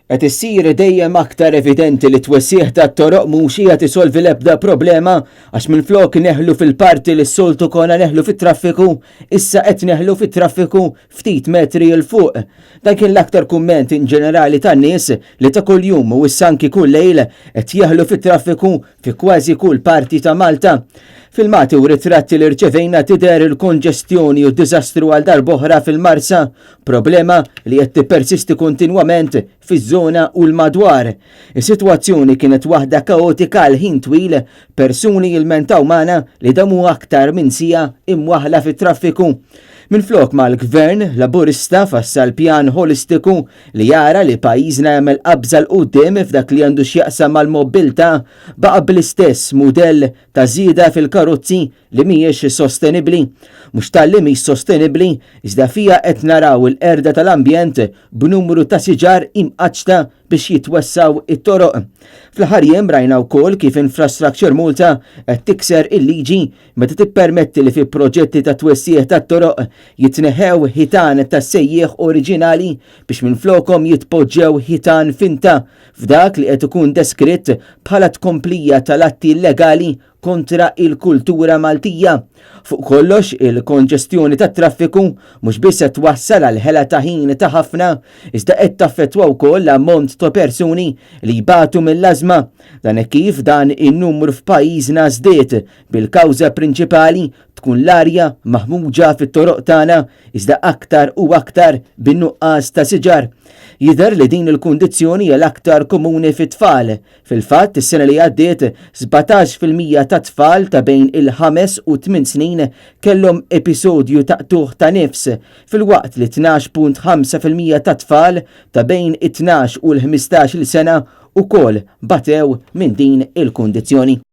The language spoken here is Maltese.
Qed issir dejjem aktar evidenti li twessieħ tat-toroq mhux qiegħed isolvi l-ebda problema għax minflok neħlu fil-parti li s-soltu konna neħlu fit-traffiku, issa qed neħlu fit-traffiku ftit metri il fuq. Dan kien l-aktar kumment in ġenerali tan-nies li ta' kuljum u issa anki kull lejl qed jaħlu fit-traffiku fi kważi kull parti ta' Malta. Filmati u ritratti li rċevejna tidher il-konġestjoni u d-diżastru għal darb'oħra fil-Marsa, problema li qed tippersisti kontinwament fiż-żona u l-madwar. Is-sitwazzjoni kienet waħda kaotika għal ħin twil, persuni jilmentaw magħna li damu aktar minn sija imwaħla fit-traffiku. Minflok mal-gvern laburista fassal pjan holistiku li jara li pajjiżna jagħmel qabża l quddiem f'dak li għandu x'jaqsam mal-mobilità baqa' bl-istess mudell ta' żieda fil-karozzi li mhijiex sostenibbli. Mhux tal-li mhix sostenibbli, iżda fija qed naraw il-qerda tal-ambjent b'numru ta' siġar imqaċta biex jitwessaw it-toroq. Fl-aħħar jiem rajna wkoll kif Infrastructure Malta qed tikser il-liġi meta tippermetti li fi proġetti ta' twessieħ tat-toroq jitneħew ħitan tas-sejjieħ oriġinali biex minflokhom jitpoġġew ħitan finta f'dak li qed ikun deskritt bħala tkomplija tal-atti illegali kontra il-kultura Maltija. Fuq kollox il-konġestjoni tat-traffiku mhux biss qed twassal għal ħela ta' ħin ta' ħafna, iżda qed taffettwa wkoll l-ammont ta' persuni li jbatu mill-ażma. Dan kif dan in-numru f'pajjiżna żdied bil-kawża prinċipali tkun l-arja maħmuġa fit-toroq tagħna iżda aktar u aktar bin-nuqqas ta' siġar. Jidher li din il-kundizzjoni hija l-aktar komuni fit-tfal. Fil-fatt, is-sena li għaddiet 17% ta' tfal ta' bejn il-5 u 8 snin kellhom episodju ta' tuħ ta' nifs, fil-waqt li 12.5% ta' tfal ta' bejn it-12 u l-15 sena ukoll batew minn din il-kundizzjoni.